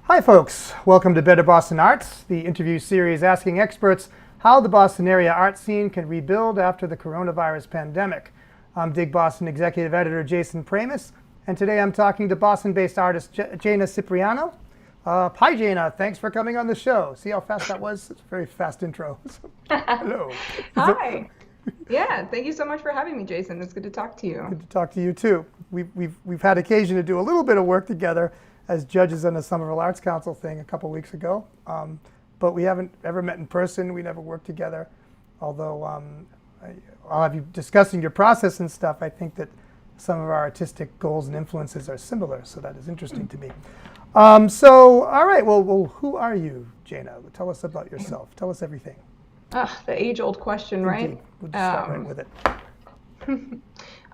Hi folks, welcome to Better Boston Arts, the interview series asking experts how the Boston area art scene can rebuild after the coronavirus pandemic. I'm DigBoston executive editor Jason Pramas, and today I'm talking to Boston-based artist Jaina Cipriano. Hi Jaina, thanks for coming on the show. See how fast that was? It's a very fast intro. Hello. Hi. Yeah, thank you so much for having me, Jason. It's good to talk to you. Good to talk to you too. We've had occasion to do a little bit of work together as judges on the Somerville Arts Council thing a couple weeks ago, but we haven't ever met in person. We never worked together. Although I'll have you discussing your process and stuff. I think that some of our artistic goals and influences are similar, so that is interesting to me. So, all right. Well, who are you, Jaina? Tell us about yourself. Tell us everything. The age-old question, right? Indeed. We'll just start right with it.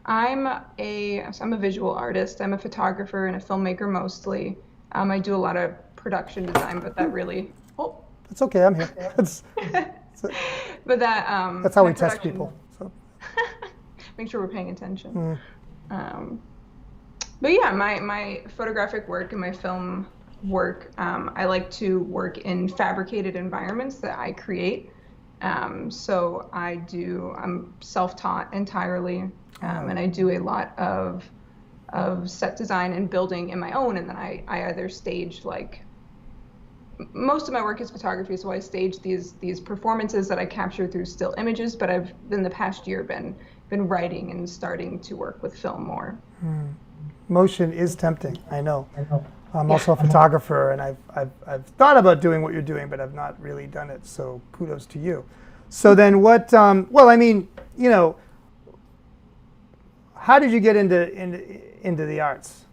I'm a visual artist. I'm a photographer and a filmmaker mostly. I do a lot of production design, but that really That's okay. I'm here. but that's how we test people. So. Make sure we're paying attention. But yeah, my photographic work and my film work, I like to work in fabricated environments that I create. So I'm self-taught entirely, and I do a lot of set design and building in my own, and then I either stage, like, most of my work is photography, so I stage these performances that I capture through still images, but I've in the past year been writing and starting to work with film more. Motion is tempting, I know. I'm also a photographer, and I've thought about doing what you're doing, but I've not really done it. So kudos to you. So then, what? Well, I mean, how did you get into the arts?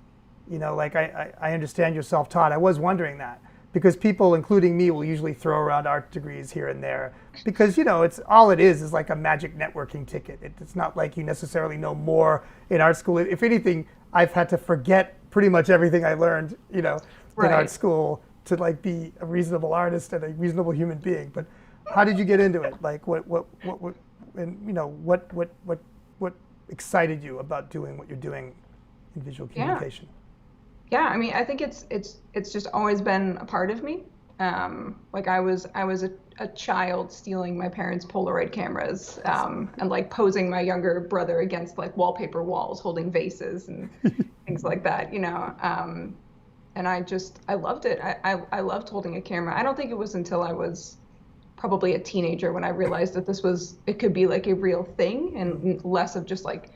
Like I understand you're self-taught. I was wondering that because people, including me, will usually throw around art degrees here and there because it's all it is like a magic networking ticket. It's not like you necessarily know more in art school. If anything, I've had to forget pretty much everything I learned, in art school to like be a reasonable artist and a reasonable human being. But how did you get into it? Like what excited you about doing what you're doing in visual communication? Yeah, I mean, I think it's just always been a part of me. Like I was a child stealing my parents' Polaroid cameras, and like posing my younger brother against like wallpaper walls, holding vases and things like that, and I loved it. I loved holding a camera. I don't think it was until I was probably a teenager when I realized that it could be like a real thing and less of just like,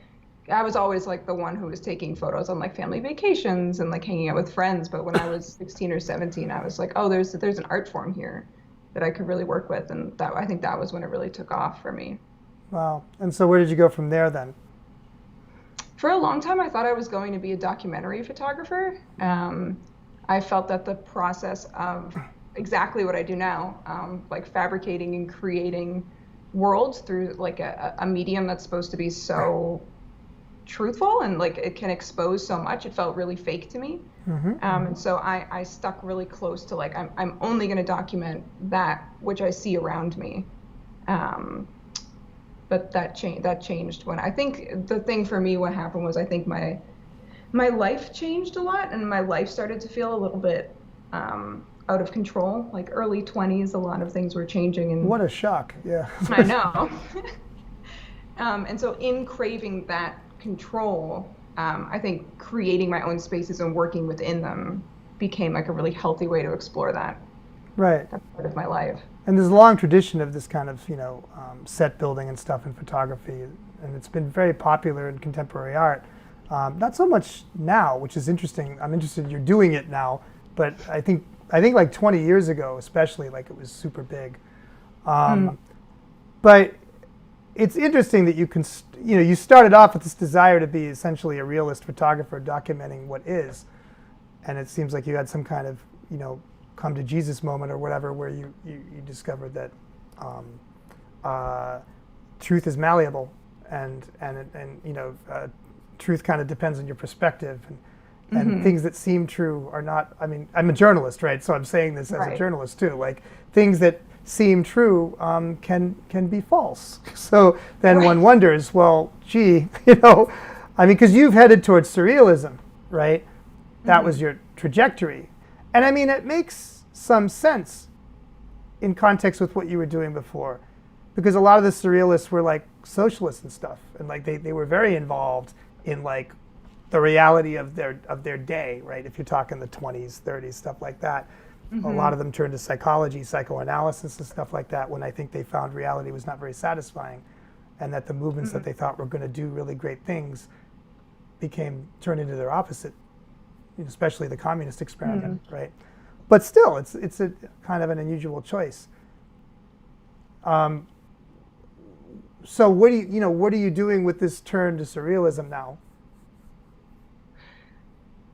I was always like the one who was taking photos on like family vacations and like hanging out with friends. But when I was 16 or 17, I was like, oh, there's an art form here that I could really work with. And I think that was when it really took off for me. Wow. And so where did you go from there then? For a long time, I thought I was going to be a documentary photographer. I felt that the process of exactly what I do now, like fabricating and creating worlds through like a medium that's supposed to be so truthful and like it can expose so much, it felt really fake to me. And so I stuck really close to like I'm only going to document that which I see around me. But that changed when I think the thing for me, what happened was I think my life changed a lot and my life started to feel a little bit out of control. Like early 20s, a lot of things were changing. And what a shock. Yeah. I know. And so in craving that control, I think creating my own spaces and working within them became like a really healthy way to explore that. Right. That's part of my life. And there's a long tradition of this kind of, set building and stuff in photography, and it's been very popular in contemporary art. Not so much now, which is interesting. I'm interested you're doing it now, but I think like 20 years ago, especially, like it was super big. But it's interesting that you started off with this desire to be essentially a realist photographer documenting what is, and it seems like you had some kind of, come to Jesus moment or whatever where you discovered that truth is malleable and truth kind of depends on your perspective and things that seem true are not. I mean, I'm a journalist, right? So I'm saying this as a journalist too. Like things that seem true can be false. So then one wonders, well, gee, I mean, because you've headed towards surrealism, right? That was your trajectory. And I mean, it makes some sense in context with what you were doing before, because a lot of the surrealists were like socialists and stuff, and like they were very involved in like the reality of their day, right? If you're talking the 20s, 30s, stuff like that. A lot of them turned to psychology, psychoanalysis, and stuff like that when I think they found reality was not very satisfying, and that the movements that they thought were going to do really great things turned into their opposite, especially the communist experiment, right? But still, it's a kind of an unusual choice. So what are you doing with this turn to surrealism now?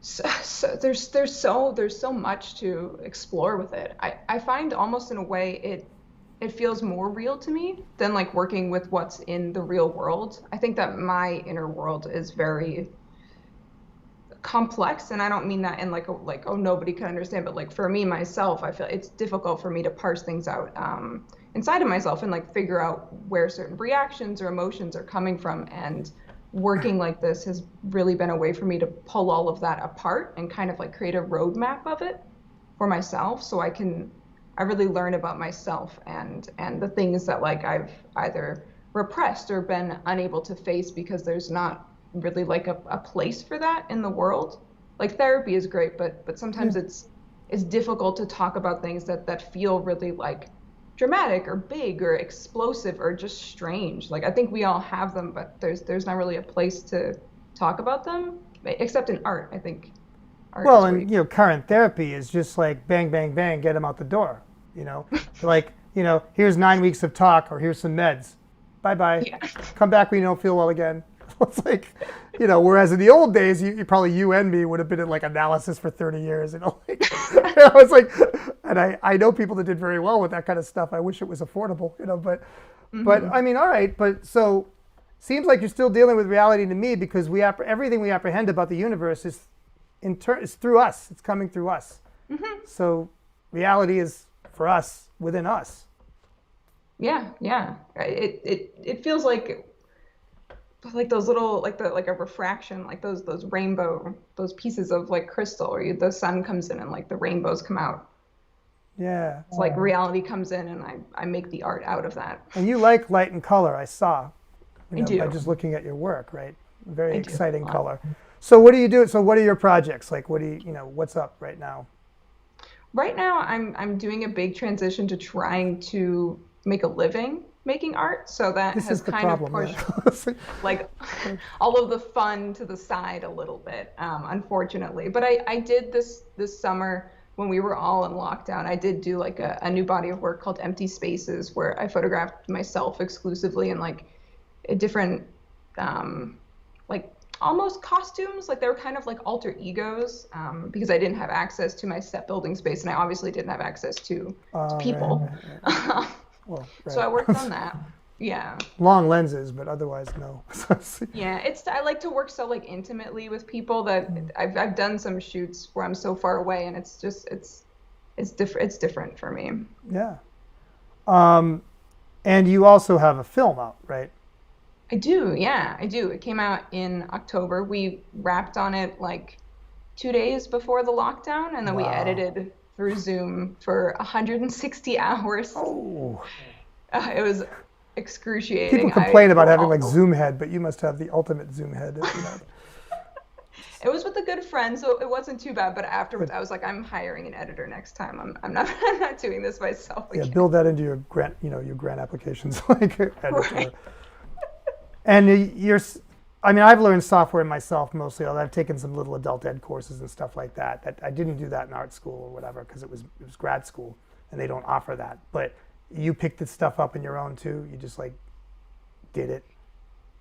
So there's so much to explore with it. I find almost in a way it feels more real to me than like working with what's in the real world. I think that my inner world is very complex, and I don't mean that in like oh nobody can understand, but like for me myself, I feel it's difficult for me to parse things out inside of myself and like figure out where certain reactions or emotions are coming from. And working like this has really been a way for me to pull all of that apart and kind of like create a roadmap of it for myself, so I really learn about myself and the things that like I've either repressed or been unable to face because there's not really like a place for that in the world. Like therapy is great, but sometimes it's difficult to talk about things that feel really like dramatic or big or explosive or just strange. Like I think we all have them, but there's not really a place to talk about them, except in art. I think art Well, is and current therapy is just like bang, bang, bang, get them out the door. Like here's 9 weeks of talk, or here's some meds. Bye bye. Yeah. Come back when you don't feel well again. It's like, whereas in the old days, you and me would have been in like analysis for 30 years. Like, it's like, and I know people that did very well with that kind of stuff. I wish it was affordable, but I mean, all right, but so seems like you're still dealing with reality to me, because everything we apprehend about the universe is through us. It's coming through us. So reality is for us within us. Yeah. It feels like those little like a refraction, like those rainbow, those pieces of like crystal where the sun comes in and like the rainbows come out. Yeah. It's like reality comes in and I make the art out of that. And you like light and color, I saw. I do. By just looking at your work, right? Very I exciting do. color. So what do you do? So what are your projects? Like what do what's up right now? Right now I'm doing a big transition to trying to make a living making art, so that This has is the kind problem, of pushed like all of the fun to the side a little bit, unfortunately. But I did this summer when we were all in lockdown. I did do like a new body of work called Empty Spaces, where I photographed myself exclusively in like a different like almost costumes. Like they were kind of like alter egos, because I didn't have access to my set building space, and I obviously didn't have access to people. Right. Well, right. So I worked on that. Yeah. Long lenses, but otherwise no. Yeah, I like to work so like intimately with people that I've done some shoots where I'm so far away, and it's different for me. Yeah. And you also have a film out, right? I do. Yeah, I do. It came out in October. We wrapped on it like 2 days before the lockdown, and then we edited through Zoom for 160 hours. Oh. It was excruciating. People complain about having like Zoom head, but you must have the ultimate Zoom head. It was with a good friend, so it wasn't too bad. But afterwards, I was like, I'm hiring an editor next time. I'm not I'm not doing this myself again. Yeah, build that into your grant, your grant applications, like editor. Right. And I've learned software myself mostly. Although I've taken some little adult ed courses and stuff like that. That I didn't do that in art school or whatever, because it was grad school and they don't offer that. But you picked this stuff up on your own too. You just like did it.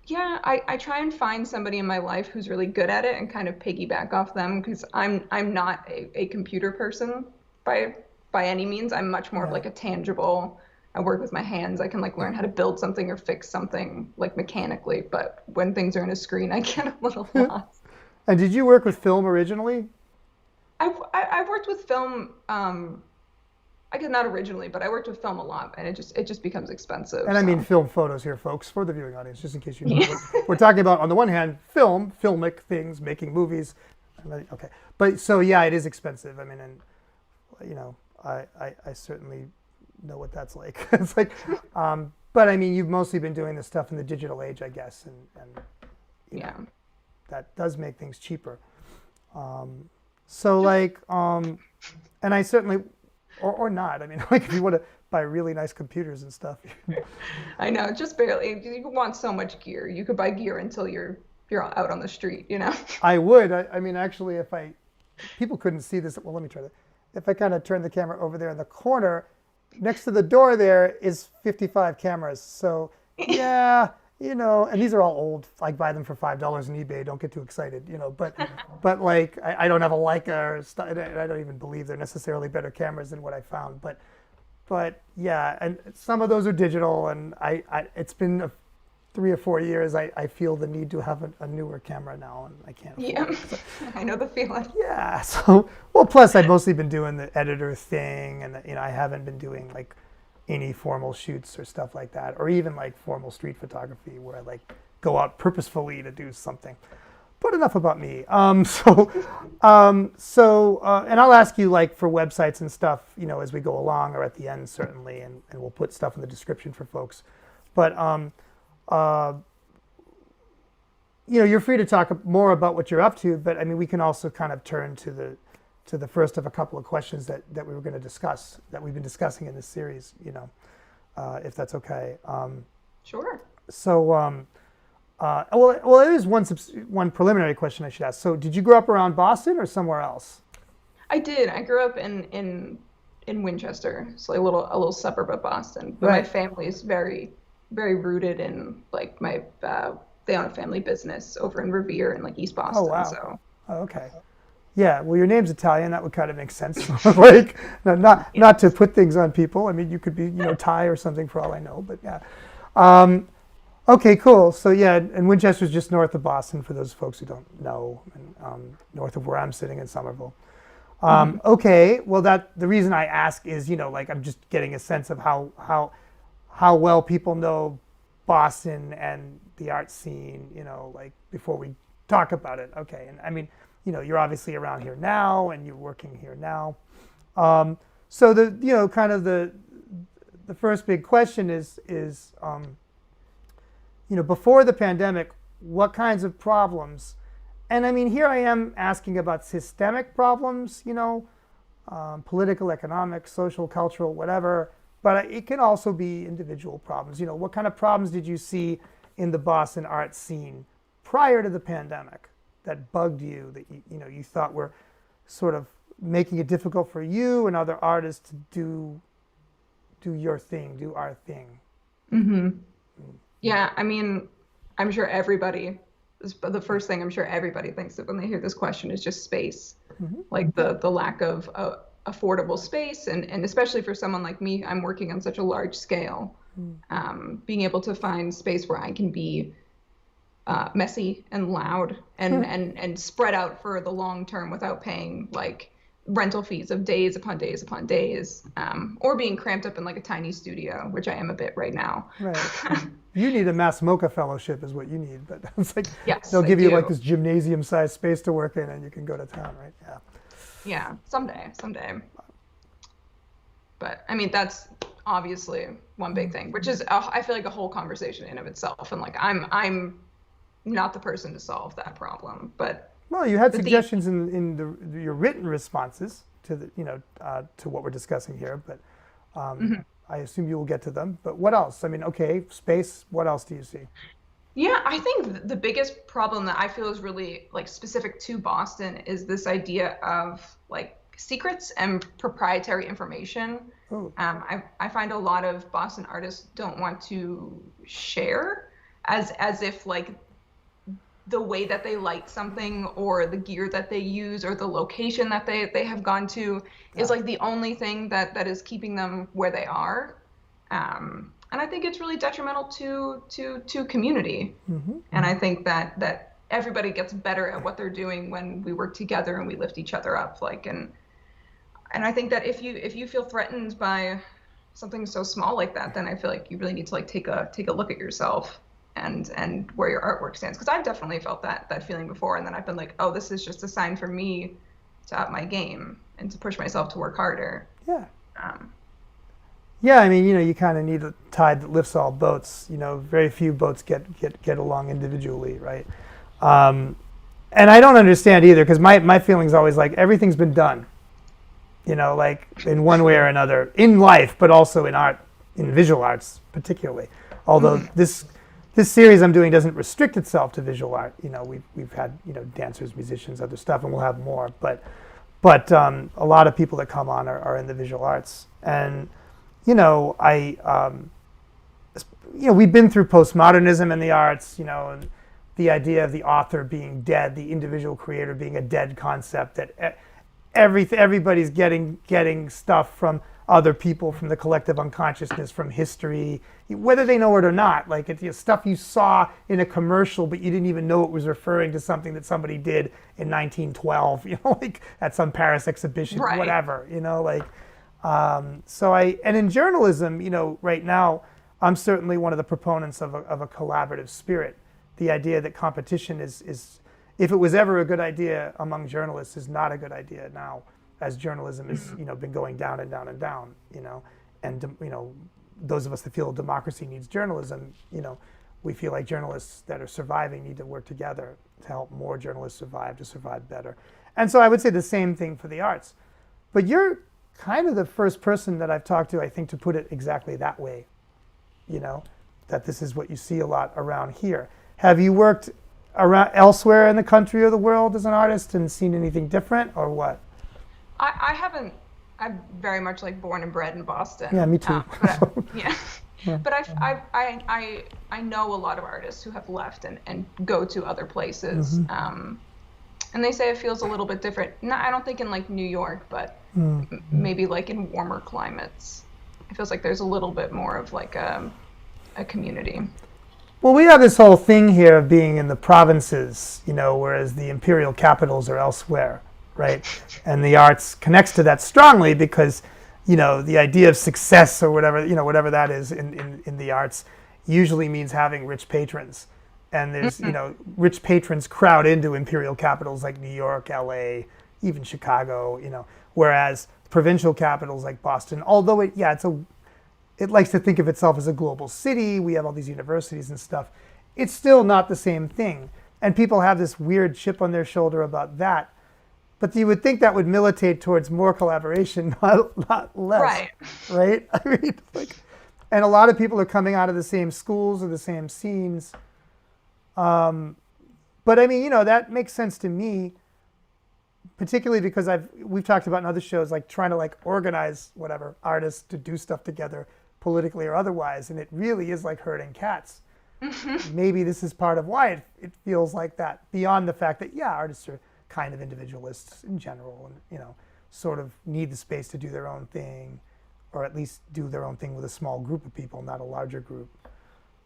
Yeah, I try and find somebody in my life who's really good at it and kind of piggyback off them, because I'm not a computer person by any means. I'm much more of like a tangible. I work with my hands. I can like learn how to build something or fix something like mechanically, but when things are in a screen, I get a little lost. And did you work with film originally? I've worked with film. I guess not originally, but I worked with film a lot, and it just becomes expensive. And I mean film photos here, folks, for the viewing audience, just in case you know. We're talking about, on the one hand, filmic things, making movies. Okay, but so yeah, it is expensive. I mean, and you know, I certainly know what that's like. It's like, but I mean, you've mostly been doing this stuff in the digital age, I guess, and you Yeah. know, that does make things cheaper. So like, and I certainly, or not. I mean, like if you want to buy really nice computers and stuff, I know, just barely. You want so much gear. You could buy gear until you're out on the street, you know? I would. I mean, actually, if people couldn't see this. Well, let me try that. If I kind of turn the camera over there in the corner, next to the door there is 55 cameras. So yeah, you know, and these are all old. I buy them for $5 on eBay. Don't get too excited, you know. But like, I don't have a Leica or stuff. I don't even believe they're necessarily better cameras than what I found. But yeah, and some of those are digital, and it's been 3 or 4 years. I feel the need to have a newer camera now, and I can't afford Yeah. it. So, I know the feeling. yeah. So, well, plus I've mostly been doing the editor thing, and you know, I haven't been doing like any formal shoots or stuff like that, or even like formal street photography where I like go out purposefully to do something. But enough about me. And I'll ask you like for websites and stuff, you know, as we go along or at the end certainly, and we'll put stuff in the description for folks. But you know, you're free to talk more about what you're up to. But I mean, we can also kind of turn to the first of a couple of questions that we were going to discuss, that we've been discussing in this series. You know, if that's okay. Sure. So, well, there is one preliminary question I should ask. So, did you grow up around Boston or somewhere else? I did. I grew up in Winchester, so like a little suburb of Boston. But my Right. family is very, very rooted in like they own a family business over in Revere and like East Oh, Boston. wow. So Oh, okay. Yeah. Well, your name's Italian. That would kind of make sense. Like, not to put things on people. I mean, you could be, you know, Thai or something for all I know. But yeah. Okay. Cool. So yeah, and Winchester's just north of Boston for those folks who don't know, and north of where I'm sitting in Somerville. Okay. Well, the reason I ask is, you know, like I'm just getting a sense of how well people know Boston and the art scene, you know, like before we talk about it. Okay. And I mean, you know, you're obviously around here now and you're working here now. So you know, kind of the first big question is, you know, before the pandemic, what kinds of problems? And I mean, here I am asking about systemic problems, you know, political, economic, social, cultural, whatever. But it can also be individual problems. You know, what kind of problems did you see in the Boston art scene prior to the pandemic that bugged you, that you know you thought were sort of making it difficult for you and other artists to do your thing, do our thing? yeah, I mean, I'm sure the first thing I'm sure everybody thinks of when they hear this question is just space, like the lack of affordable space, and especially for someone like me, I'm working on such a large scale. Being able to find space where I can be messy and loud and spread out for the long term without paying like rental fees of days upon days upon days, or being cramped up in like a tiny studio, which I am a bit right now. Right. You need a Mass MoCA fellowship is what you need, but it's like Yes, they'll I give you do. like this gymnasium-sized space to work in, and you can go to town, right? Yeah. Yeah, someday. But I mean, that's obviously one big thing, which is I feel like a whole conversation in of itself, and like I'm not the person to solve that problem, but Well, you had the suggestions in your written responses to to what we're discussing here, but I assume you will get to them. But what else? I mean, okay, space. What else do you see? yeah, I think the biggest problem that I feel is really like specific to Boston is this idea of like secrets and proprietary information. Oh, I find a lot of Boston artists don't want to share as if like the way that they light something or the gear that they use or the location that they have gone to yeah. is like the only thing that is keeping them where they are. And I think it's really detrimental to community. And I think that everybody gets better at what they're doing when we work together and we lift each other up. Like and I think that if you feel threatened by something so small like that, then I feel like you really need to like take a look at yourself and where your artwork stands. Because I've definitely felt that feeling before, and then I've been like, oh, this is just a sign for me to up my game. to push myself to work harder. Yeah. Um, Yeah, I mean, you kind of need a tide that lifts all boats. Very few boats get along individually, right? And I don't understand either, because my feeling's always like everything's been done, like in one way or another in life, but also in art, in visual arts particularly. Although this series I'm doing doesn't restrict itself to visual art. We've had dancers, musicians, other stuff, and we'll have more. But a lot of people that come on are in the visual arts, and we've been through postmodernism in the arts, and the idea of the author being dead, the individual creator being a dead concept, that everybody's getting stuff from other people, from the collective unconsciousness, from history, whether they know it or not. Like it's stuff you saw in a commercial, but you didn't even know it was referring to something that somebody did in 1912, like at some Paris exhibition, Right. whatever, and in journalism, right now, I'm certainly one of the proponents of a collaborative spirit. The idea that competition is, if it was ever a good idea among journalists, is not a good idea now, as journalism has, been going down and down and down, and those of us that feel democracy needs journalism, we feel like journalists that are surviving need to work together to help more journalists survive, to survive better. And so I would say the same thing for the arts. But you're kind of the first person that I've talked to, I think, to put it exactly that way, that this is what you see a lot around here. Have you worked around elsewhere in the country or the world as an artist and seen anything different, or what? I haven't. I'm very much like born and bred in Boston. Yeah, me too. Yeah. But I know a lot of artists who have left and go to other places. And they say it feels a little bit different. No, I don't think in like New York, but maybe like in warmer climates. It feels like there's a little bit more of like a community. Well, we have this whole thing here of being in the provinces, whereas the imperial capitals are elsewhere, right? And the arts connects to that strongly because, the idea of success or whatever that is in the arts usually means having rich patrons. And there's, rich patrons crowd into imperial capitals like New York, LA, even Chicago, whereas provincial capitals like Boston, although it likes to think of itself as a global city, we have all these universities and stuff, it's still not the same thing. And people have this weird chip on their shoulder about that. But you would think that would militate towards more collaboration, not less. Right? I mean, and a lot of people are coming out of the same schools or the same scenes. But I mean, that makes sense to me, particularly because we've talked about in other shows, like trying to organize whatever artists to do stuff together politically or otherwise, and it really is like herding cats. Maybe this is part of why it feels like that, beyond the fact that artists are kind of individualists in general, and sort of need the space to do their own thing, or at least do their own thing with a small group of people, not a larger group.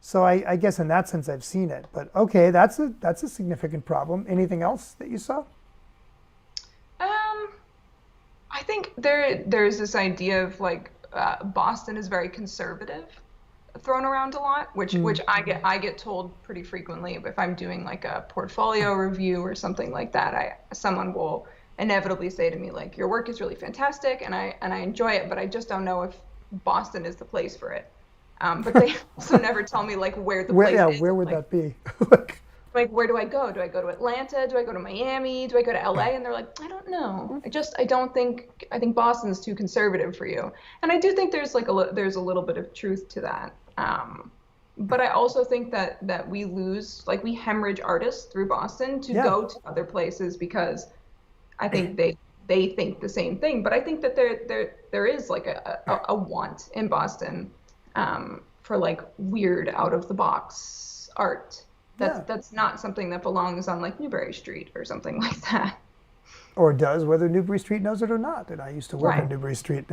So I guess in that sense I've seen it. But okay, that's a significant problem. Anything else that you saw? I think there's this idea of Boston is very conservative, thrown around a lot, which I get told pretty frequently. If I'm doing like a portfolio review or something like that, someone will inevitably say to me like, your work is really fantastic and I enjoy it, but I just don't know if Boston is the place for it. But they also never tell me like where the place is. Where would that be? Like, where do I go? Do I go to Atlanta? Do I go to Miami? Do I go to LA? And they're like, I don't know. I think Boston's too conservative for you. And I do think there's there's a little bit of truth to that. But I also think that we hemorrhage artists through Boston to go to other places because I think they think the same thing. But I think that there is like a want in Boston for like weird out of the box art. That's not something that belongs on like Newbury Street or something like that. Or does, whether Newbury Street knows it or not. And I used to work on Newbury Street,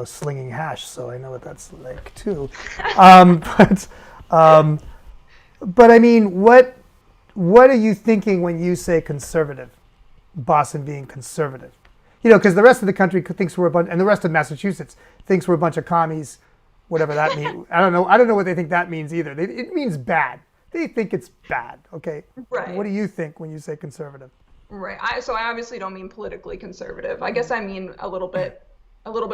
slinging hash, so I know what that's like too. But I mean, what are you thinking when you say conservative? Boston being conservative, because the rest of the country thinks we're a bunch, and the rest of Massachusetts thinks we're a bunch of commies, whatever that means. I don't know what they think that means either. It means bad. They think it's bad. Okay. Right. What do you think when you say conservative? Right. So I obviously don't mean politically conservative. I guess I mean a little bit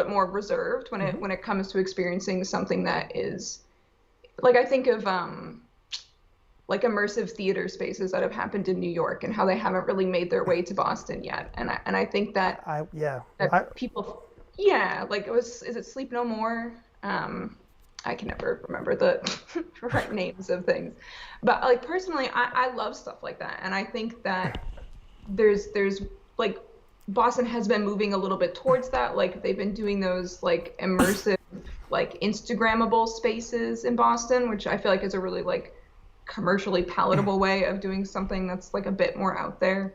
more reserved Hmm. when it comes to experiencing something that is like I think of like immersive theater spaces that have happened in New York and how they haven't really made their way to Boston yet. And I think that Yeah, I, that people, yeah, like it was, is it Sleep No More? I can never remember the right names of things, but like personally, I love stuff like that, and I think that there's like Boston has been moving a little bit towards that. Like they've been doing those like immersive, like Instagrammable spaces in Boston, which I feel like is a really like commercially palatable way of doing something that's like a bit more out there.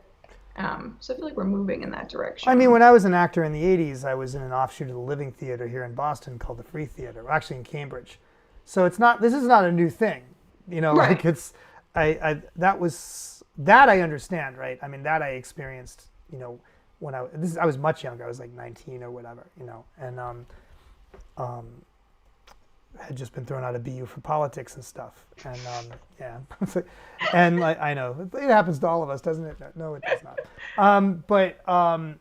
So I feel like we're moving in that I mean, direction. when I was an actor in the '80s, I was in an offshoot of the Living Theater here in Boston called the Free Theater, actually in Cambridge. So it's not. This is not a new thing, you know. Like Right. it's, that was that I understand, right? I mean, that I experienced, you know, when I was much younger. I was like 19 or whatever, you know, and um, had just been thrown out of BU for politics and stuff, and yeah, and like, I know it happens to all of us, doesn't it? No, it does not. But um,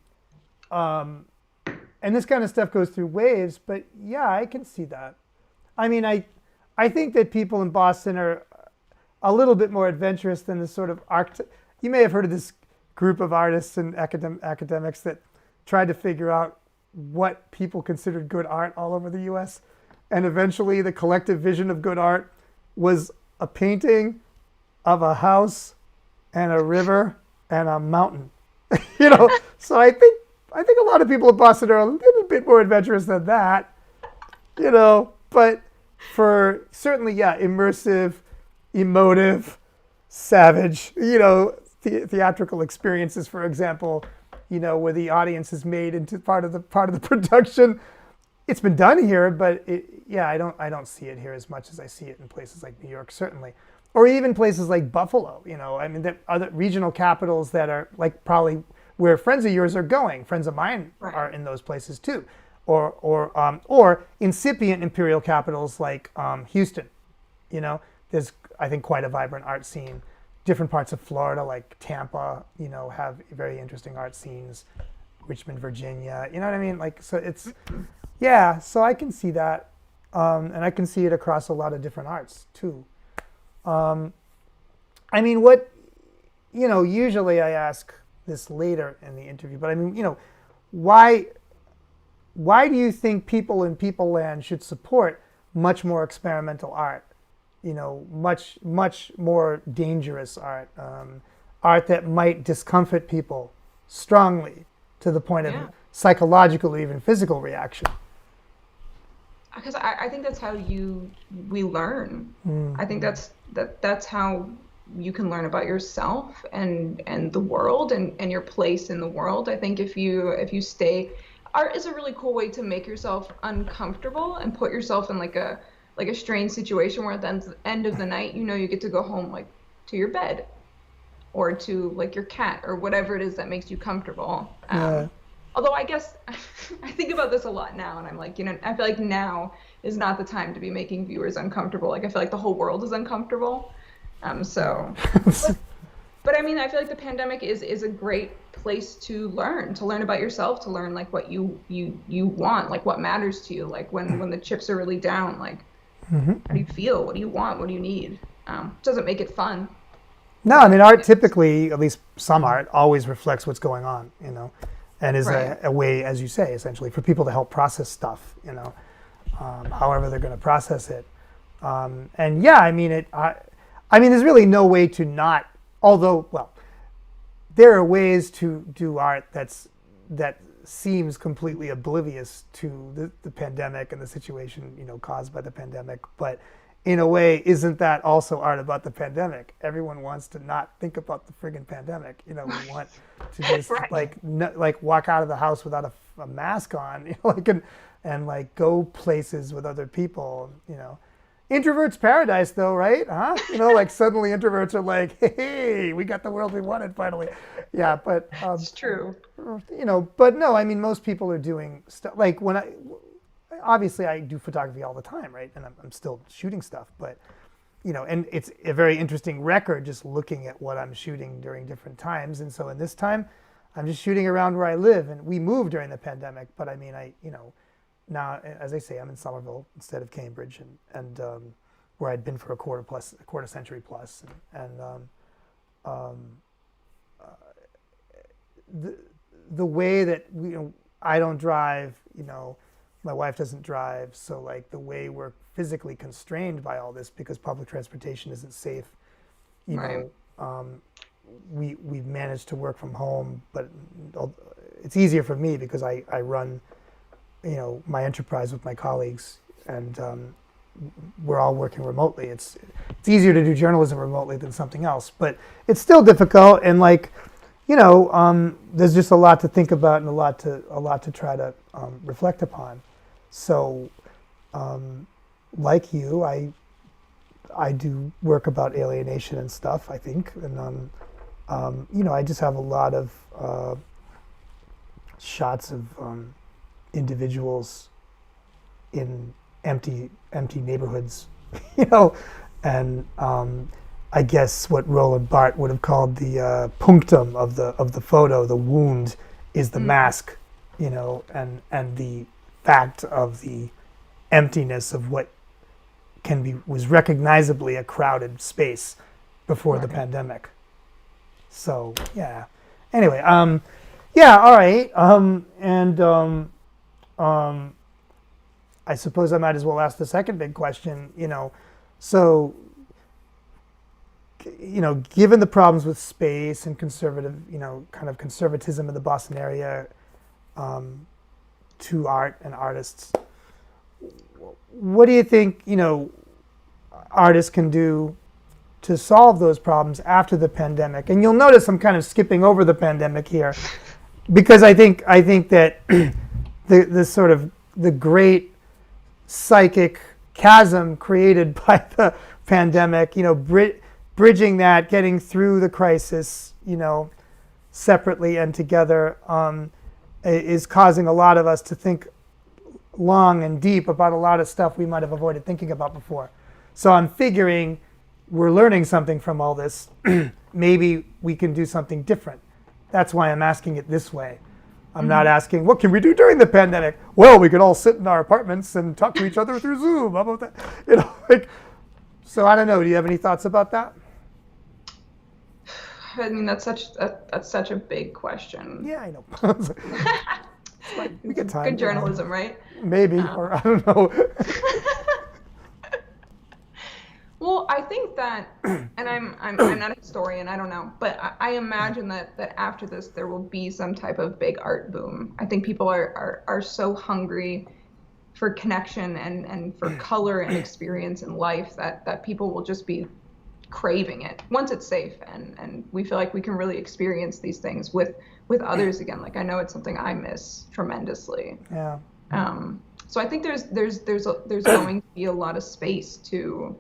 and this kind of stuff goes through waves. But yeah, I can see that. I mean, I think that people in Boston are a little bit more adventurous than the sort of art. You may have heard of this group of artists and academics that tried to figure out what people considered good art all over the U.S. And eventually, the collective vision of good art was a painting of a house and a river and a mountain. You know, so I think a lot of people in Boston are a little bit more adventurous than that. You know, but for certainly, yeah, immersive, emotive, savage, you know, theatrical experiences, for example, you know, where the audience is made into part of the production. It's been done here, but yeah, I don't see it here as much as I see it in places like New York, certainly, or even places like Buffalo. You know, I mean, there other regional capitals that are like probably where friends of yours are going. Friends of mine Right. are in those places too, or incipient imperial capitals like Houston. You know, there's I think quite a vibrant art scene. Different parts of Florida, like Tampa, you know, have very interesting art scenes. Richmond, Virginia, you know what I mean? Like, so it's yeah. So I can see that, and I can see it across a lot of different arts too. Um, I mean, what you know, usually I ask this later in the interview, but I mean, you know, why why do you think people in People Land should support much more experimental art? You know, much more dangerous art, art that might discomfort people strongly to the point of Yeah. psychological or even physical reaction. Because I think that's how we learn. Mm. I think that's how you can learn about yourself and the world and your place in the world. I think if you stay, art is a really cool way to make yourself uncomfortable and put yourself in like a strange situation where at the end of the night, you know, you get to go home like to your bed or to like your cat or whatever it is that makes you comfortable. Yeah. Although I guess I think about this a lot now, and I'm like, you know, I feel like now is not the time to be making viewers uncomfortable. Like I feel like the whole world is uncomfortable. So, but but I mean, I feel like the pandemic is a great place to learn about yourself, to learn like what you want, like what matters to you, like when the chips are really down, like how do you feel, what do you want, what do you need. Doesn't make it fun, No, I mean, but art it's typically, at least some art, always reflects what's going on, you know, and is right. a way, as you say, essentially, for people to help process stuff, you know, however they're going to process it. And yeah, I mean, I mean, there's really no way to not, although, well, there are ways to do art that seems completely oblivious to the pandemic and the situation, you know, caused by the pandemic. But in a way, isn't that also art about the pandemic? Everyone wants to not think about the friggin' pandemic. You know, we want to just Right. like like walk out of the house without a mask on, you know, like and like go places with other people, you know. Introverts paradise though, right? Huh? You know, like suddenly introverts are like, hey, we got the world we wanted finally. Yeah, but It's true. you know, but no, I mean, most people are doing stuff like obviously I do photography all the time, right? And I'm still shooting stuff, but and it's a very interesting record just looking at what I'm shooting during different times. And so in this time, I'm just shooting around where I live. And we moved during the pandemic, but I mean, now, as I say, I'm in Somerville instead of Cambridge, and where I'd been for a quarter century plus, and the way that I don't drive, my wife doesn't drive, so like the way we're physically constrained by all this because public transportation isn't safe, Right. We've managed to work from home, but it's easier for me because I run, my enterprise with my colleagues, and we're all working remotely. It's easier to do journalism remotely than something else, but it's still difficult. And like, there's just a lot to think about and a lot to try to reflect upon. So, like you, I do work about alienation and stuff, I think, and I just have a lot of shots of individuals in empty neighborhoods, and I guess what Roland Barthes would have called the punctum of the photo, the wound, is the mask, and the fact of the emptiness of what was recognizably a crowded space before the pandemic. So yeah. Anyway, yeah, all right, I suppose I might as well ask the second big question. So given the problems with space and conservative, kind of conservatism in the Boston area, to art and artists, what do you think, artists can do to solve those problems after the pandemic? And you'll notice I'm kind of skipping over the pandemic here, because I think that the sort of the great psychic chasm created by the pandemic, bridging that, getting through the crisis, separately and together, is causing a lot of us to think long and deep about a lot of stuff we might have avoided thinking about before. So I'm figuring we're learning something from all this. Maybe we can do something different. That's why I'm asking it this way. I'm not asking, what can we do during the pandemic? Well, we could all sit in our apartments and talk to each other through Zoom. How about that? So I don't know. Do you have any thoughts about that? I mean, that's such a big question. Yeah, I know. We get time. Good journalism, right? Maybe, or I don't know. Well, I think that, and I'm not a historian, I don't know, but I imagine that after this there will be some type of big art boom. I think people are so hungry for connection and for color and experience in life that people will just be craving it once it's safe, and we feel like we can really experience these things with others again. Like, I know it's something I miss tremendously. Yeah. So I think there's going to be a lot of space to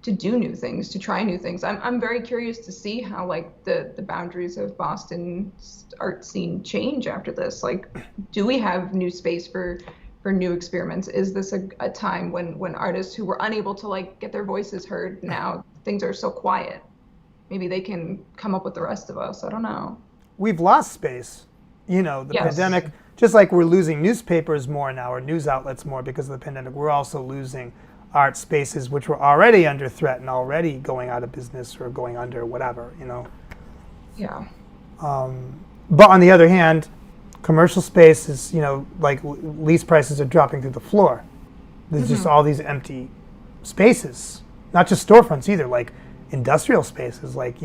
do new things, to try new things. I'm very curious to see how like the boundaries of Boston's art scene change after this. Like, do we have new space for new experiments? Is this a time when artists who were unable to like get their voices heard, now things are so quiet, maybe they can come up with the rest of us? I don't know. We've lost space. The Yes. pandemic, just like we're losing newspapers more now, or news outlets more because of the pandemic, we're also losing art spaces which were already under threat and already going out of business or going under, whatever, Yeah. But on the other hand, commercial space is, like lease prices are dropping through the floor. There's just all these empty spaces, not just storefronts either, like industrial spaces. Like,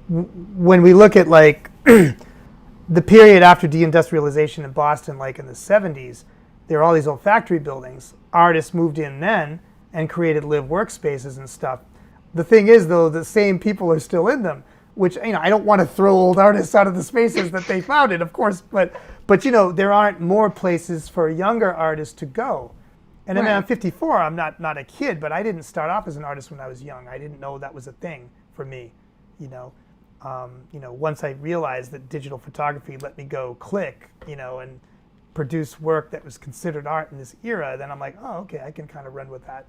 when we look at like the period after deindustrialization in Boston, like in the 70s, there were all these old factory buildings. Artists moved in then and created live workspaces and stuff. The thing is, though, the same people are still in them, which, I don't want to throw old artists out of the spaces that they founded, of course, but there aren't more places for younger artists to go. And I mean, Right. I'm 54, I'm not a kid, but I didn't start off as an artist when I was young. I didn't know that was a thing for me, once I realized that digital photography let me go click, and produce work that was considered art in this era, then I'm like, oh, okay, I can kind of run with that.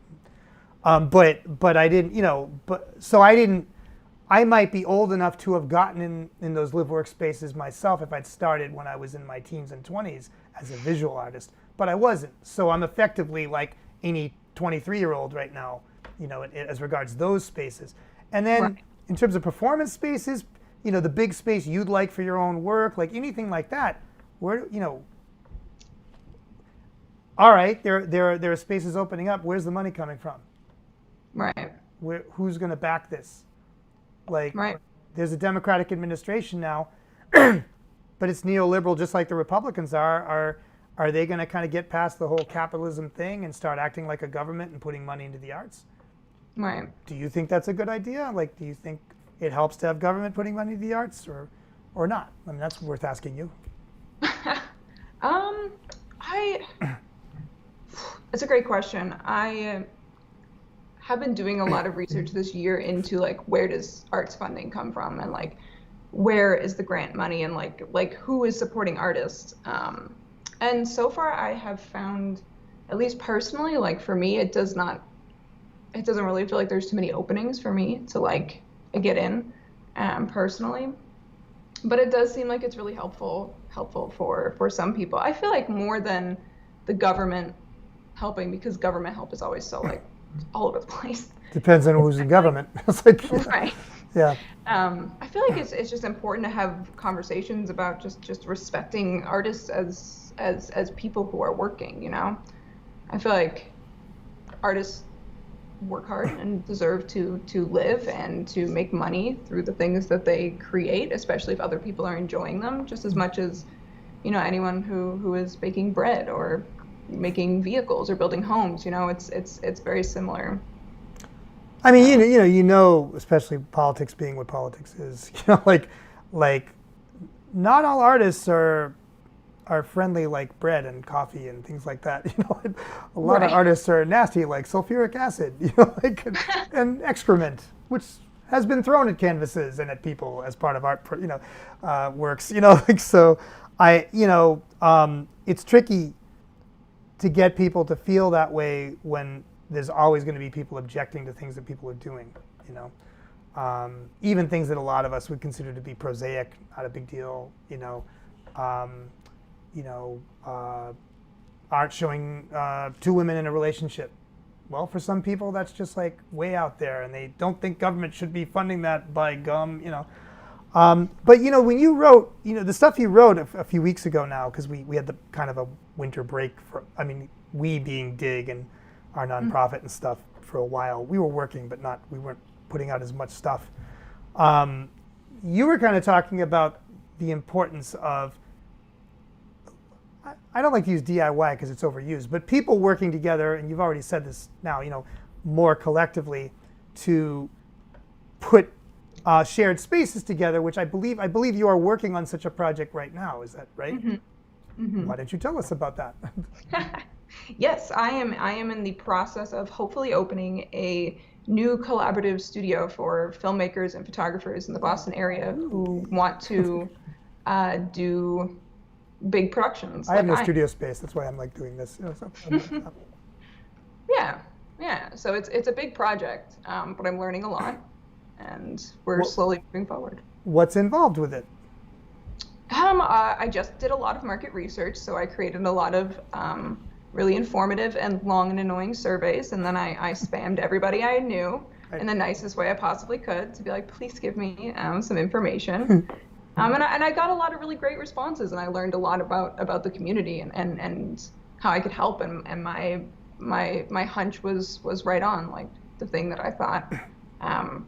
But I didn't, so I didn't. I might be old enough to have gotten in those live work spaces myself if I'd started when I was in my teens and 20s as a visual artist, but I wasn't. So I'm effectively like any 23-year-old right now, as regards those spaces. And then Right. in terms of performance spaces, the big space you'd like for your own work, like anything like that, where, all right, there are spaces opening up. Where's the money coming from? Right. Who's going to back this? Like, Right. there's a Democratic administration now, but it's neoliberal, just like the Republicans are. Are they going to kind of get past the whole capitalism thing and start acting like a government and putting money into the arts? Right. Do you think that's a good idea? Like, do you think it helps to have government putting money into the arts, or not? I mean, that's worth asking you. I. It's a great question. I have been doing a lot of research this year into like where does arts funding come from, and like where is the grant money, and like who is supporting artists. And so far I have found, at least personally, like for me, it doesn't really feel like there's too many openings for me to like get in, personally. But it does seem like it's really helpful for some people. I feel like more than the government helping, because government help is always so like all over the place. Depends on who's in government. It's like, Right. yeah. I feel like it's just important to have conversations about just respecting artists as people who are working. I feel like artists work hard and deserve to live and to make money through the things that they create, especially if other people are enjoying them just as much as anyone who is baking bread or making vehicles or building homes. It's very similar. I mean, especially politics being what politics is. Like not all artists are friendly like bread and coffee and things like that. A lot of Right. artists are nasty like sulfuric acid, like and excrement, which has been thrown at canvases and at people as part of art, works. Like so. It's tricky to get people to feel that way when there's always going to be people objecting to things that people are doing, even things that a lot of us would consider to be prosaic, not a big deal, art showing two women in a relationship. Well, for some people, that's just like way out there, and they don't think government should be funding that by gum, But when you wrote, the stuff you wrote a few weeks ago now, because we had the kind of a winter break we being Dig and our nonprofit and stuff for a while. We were working, but we weren't putting out as much stuff. You were kind of talking about the importance of, I don't like to use DIY because it's overused, but people working together, and you've already said this now, more collectively to put shared spaces together, which I believe you are working on such a project right now. Is that right? Mm-hmm. Mm-hmm. Why don't you tell us about that? Yes, I am in the process of hopefully opening a new collaborative studio for filmmakers and photographers in the Boston area who want to do big productions. I have no studio space. That's why I'm like doing this. Yeah. So it's a big project, but I'm learning a lot, and we're slowly moving forward. What's involved with it? I just did a lot of market research, so I created a lot of really informative and long and annoying surveys, and then I spammed everybody I knew in the nicest way I possibly could to be like, please give me some information. And I got a lot of really great responses, and I learned a lot about the community and how I could help, and my hunch was right on, like the thing that I thought,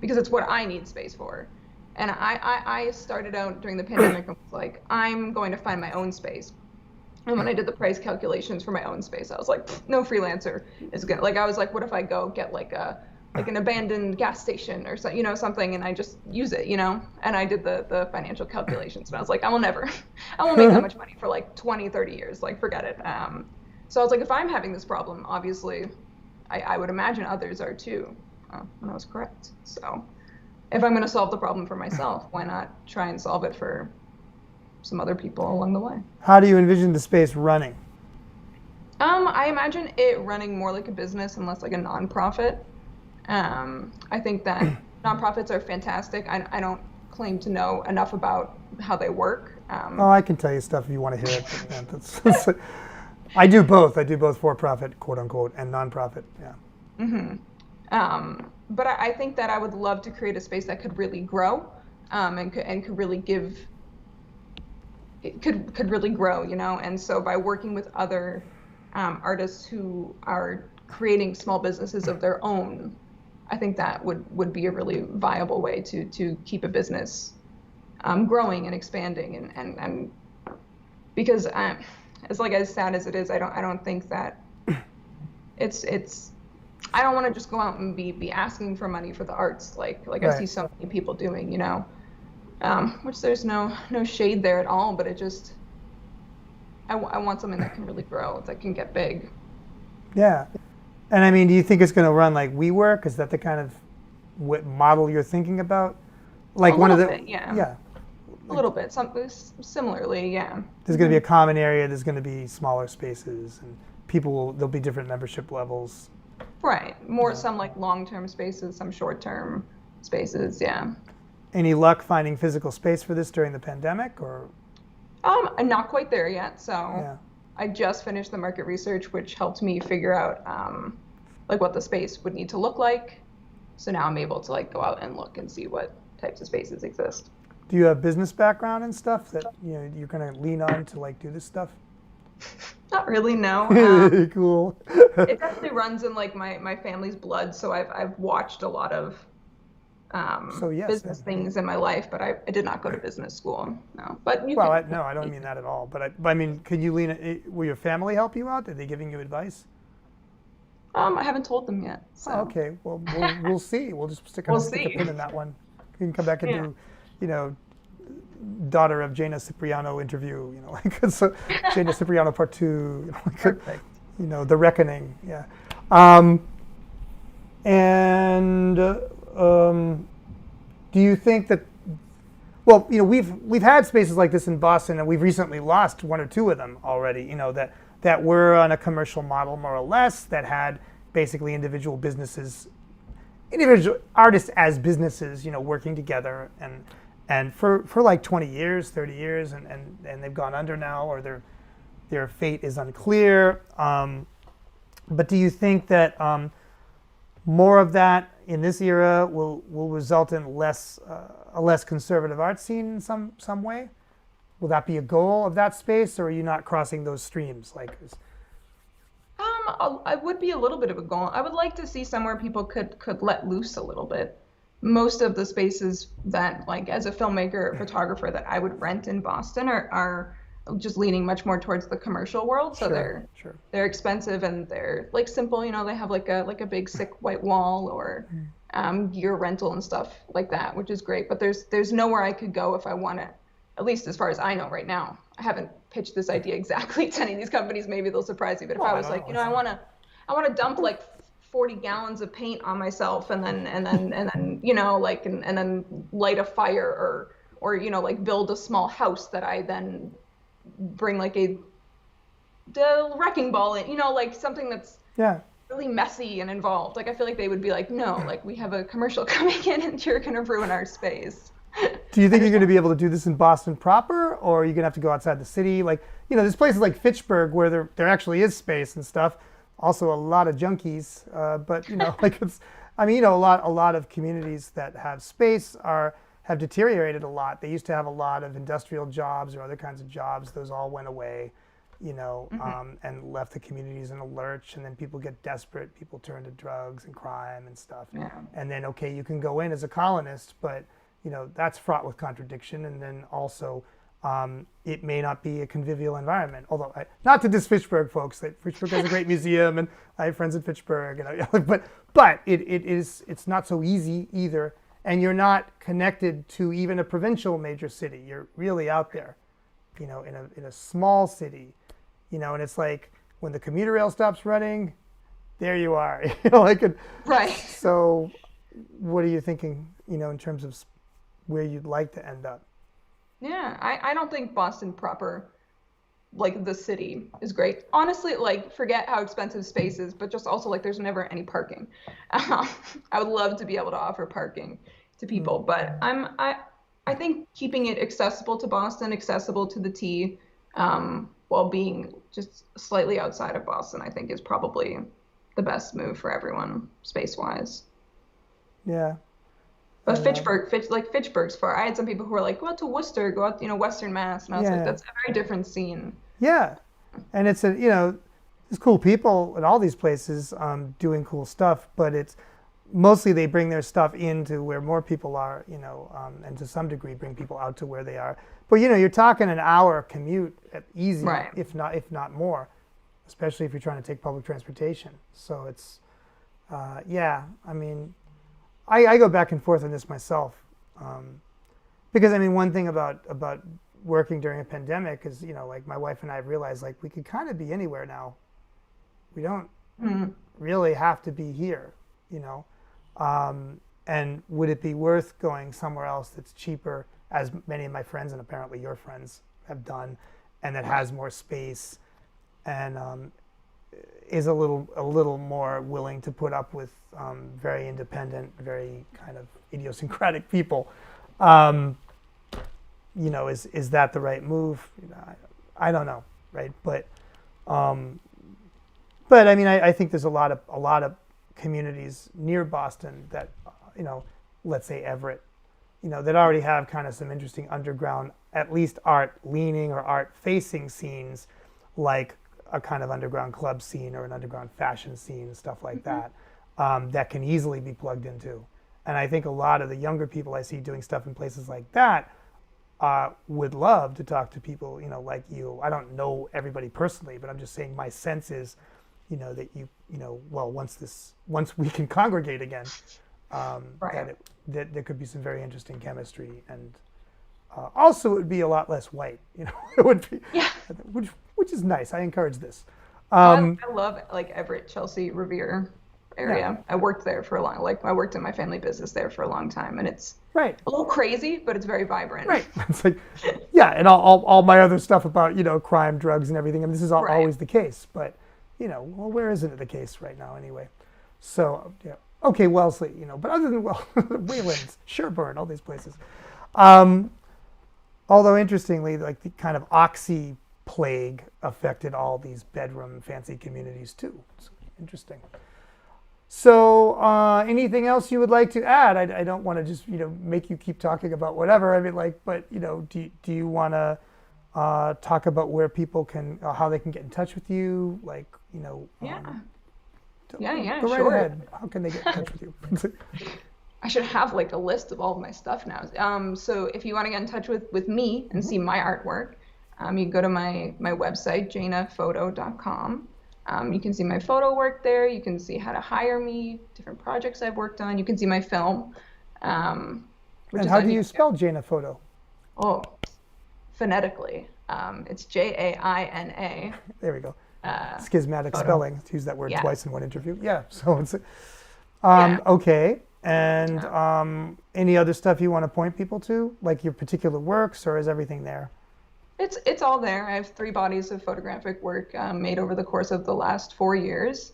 because it's what I need space for. And I started out during the pandemic and was like, I'm going to find my own space. And when I did the price calculations for my own space, I was like, no freelancer is gonna, like, I was like, what if I go get like an abandoned gas station or so, something, and I just use it, and I did the financial calculations, and I was like, I won't make that much money for like 20, 30 years, like forget it. So I was like, if I'm having this problem, obviously I would imagine others are too. And I was correct. So if I'm going to solve the problem for myself, why not try and solve it for some other people along the way? How do you envision the space running? I imagine it running more like a business and less like a nonprofit. I think that nonprofits are fantastic. I don't claim to know enough about how they work. Oh, I can tell you stuff if you want to hear it. But, man, I do both. I do both for-profit, quote unquote, and nonprofit. Yeah. But I think that I would love to create a space that could really grow, and could really give, it could really grow, And so by working with other artists who are creating small businesses of their own, I think that would be a really viable way to keep a business growing and expanding, and because as sad as it is, I don't think that it's I don't want to just go out and be asking for money for the arts like Right. I see so many people doing, which there's no shade there at all, but it just I want something that can really grow, that can get big. Yeah. And I mean, do you think it's going to run like WeWork? Is that the kind of model you're thinking about? Like A one of little the bit, yeah. yeah. A little bit, something similarly, yeah. There's going to be a common area. There's going to be smaller spaces, and there'll be different membership levels. Right. More some like long-term spaces, some short-term spaces, yeah. Any luck finding physical space for this during the pandemic, or I'm not quite there yet, so yeah? I just finished the market research, which helped me figure out like what the space would need to look like. So now I'm able to like go out and look and see what types of spaces exist. Do you have business background and stuff that you're going to lean on to like do this stuff? Not really, no. Cool. It definitely runs in like my family's blood, so I've watched a lot of So yes, business things in my life, but I did not go to business school. No, but you well, can. no, I don't mean that at all. But I mean, could you will your family help you out? Are they giving you advice? I haven't told them yet. So. Oh, okay, well, we'll see. We'll just stick We'll a see. pin in that one. You can come back and do, daughter of Jaina Cipriano interview. Like so, Jaina Cipriano part 2. Perfect. The reckoning. Yeah. And do you think that? Well, we've had spaces like this in Boston, and we've recently lost one or two of them already. That were on a commercial model more or less, that had basically individual artists as businesses, working together, and for like 20 years, 30 years, and they've gone under now, or their fate is unclear. But do you think that more of that in this era will result in a less conservative art scene in some way? Will that be a goal of that space, or are you not crossing those streams? I would be a little bit of a goal. I would like to see somewhere people could let loose a little bit. Most of the spaces that, like, as a filmmaker or photographer, that I would rent in Boston are just leaning much more towards the commercial world. So they're expensive, and they're like simple. They have like a big sick white wall, or gear rental and stuff like that, which is great. But there's nowhere I could go if I want to. At least as far as I know right now. I haven't pitched this idea exactly to any of these companies. Maybe they'll surprise you. But if I was like, I want to dump like 40 gallons of paint on myself, and then and then light a fire, or like build a small house that I then bring like the wrecking ball in, like something that's really messy and involved. Like I feel like they would be like, no, like we have a commercial coming in and you're gonna ruin our space. Do you think you're going to be able to do this in Boston proper, or are you going to have to go outside the city? Like, there's places like Fitchburg where there actually is space and stuff. Also, a lot of junkies, but like a lot of communities that have space have deteriorated a lot. They used to have a lot of industrial jobs or other kinds of jobs. Those all went away, and left the communities in a lurch. And then people get desperate. People turn to drugs and crime and stuff. Yeah. And then you can go in as a colonist, but that's fraught with contradiction, and then also it may not be a convivial environment. Although, not to diss Fitchburg, folks. Fitchburg has a great museum, and I have friends in Fitchburg. But it's not so easy either, and you're not connected to even a provincial major city. You're really out there, in a small city, and it's like when the commuter rail stops running, there you are. Right. So, what are you thinking? In terms of where you'd like to end up? Yeah, I don't think Boston proper like the city is great. Honestly, like forget how expensive space is, but just also like there's never any parking. Um, I would love to be able to offer parking to people, but I think keeping it accessible to Boston, accessible to the T, while being just slightly outside of Boston, I think is probably the best move for everyone space wise. Yeah. But And Fitchburg's far. I had some people who were like, go out to Worcester, go out, Western Mass, and I was like, yeah. that's a very different scene. Yeah. And it's there's cool people at all these places doing cool stuff, but it's mostly they bring their stuff into where more people are, and to some degree bring people out to where they are. But you're talking an hour commute easy, Right. if not more, especially if you're trying to take public transportation. So it's, yeah. I mean, I go back and forth on this myself, because I mean, one thing about working during a pandemic is, like my wife and I have realized like we could kind of be anywhere now. We don't Mm. really have to be here, and would it be worth going somewhere else that's cheaper, as many of my friends and apparently your friends have done, and that has more space and is a little more willing to put up with very independent, very kind of idiosyncratic people. Is that the right move? I don't know, right? But I mean, I think there's a lot of communities near Boston that, let's say Everett, that already have kind of some interesting underground, at least art leaning or art facing scenes, like a kind of underground club scene or an underground fashion scene, stuff like that, that can easily be plugged into. And I think a lot of the younger people I see doing stuff in places like that would love to talk to people, like you. I don't know everybody personally, but I'm just saying my sense is, that well, once we can congregate again, Right. that there could be some very interesting chemistry, and also it would be a lot less white, it would be, Yeah. which is nice. I encourage this. I love like Everett, Chelsea, Revere Yeah, area. I worked there for a long, like I worked in my family business there for a long time, and it's right. a little crazy, but it's very vibrant. Right. It's like, yeah, and all my other stuff about, crime, drugs, and everything. I mean, this is Right. always the case, but, well, where isn't it the case right now anyway? So, yeah. Okay, Wellesley, but other than, Waylands, Sherburne, all these places. Um, Although, interestingly, like the kind of oxy plague affected all these bedroom fancy communities too. It's interesting. So, anything else you would like to add? I don't want to just make you keep talking about whatever. I mean, like, but do you want to talk about where people can how they can get in touch with you? Like, Yeah. Yeah, go right sure. ahead. How can they get in touch with you? I should have like a list of all of my stuff now. So if you want to get in touch with me and see my artwork, you can go to my website, jainaphoto.com. You can see my photo work there. You can see how to hire me, different projects I've worked on. You can see my film, which And is how on do you YouTube. spell Jaina Photo? Oh, phonetically. It's Jaina. There we go. Uh, Schismatic Photo. spelling. To use that word Yeah. twice in one interview. Yeah. So it's Yeah. okay. And any other stuff you want to point people to, like your particular works, or is everything there? It's all there. I have 3 bodies of photographic work made over the course of the last 4 years,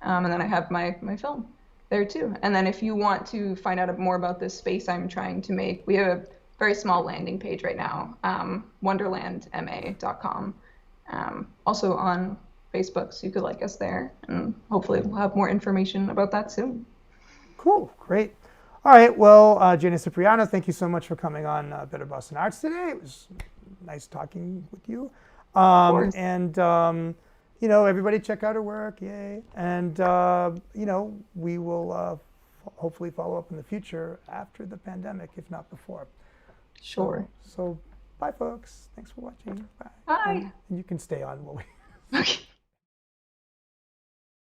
and then I have my film there too. And then if you want to find out more about this space I'm trying to make, we have a very small landing page right now, wonderlandma.com. Also on Facebook, so you could like us there, and hopefully we'll have more information about that soon. Cool. Great. All right. Well, Jaina Cipriano, thank you so much for coming on Better Boston Arts today. It was nice talking with you. Of course. And everybody check out her work. Yay. And we will hopefully follow up in the future after the pandemic, if not before. Sure. So bye, folks. Thanks for watching. Bye. Bye. And you can stay on while we. Okay.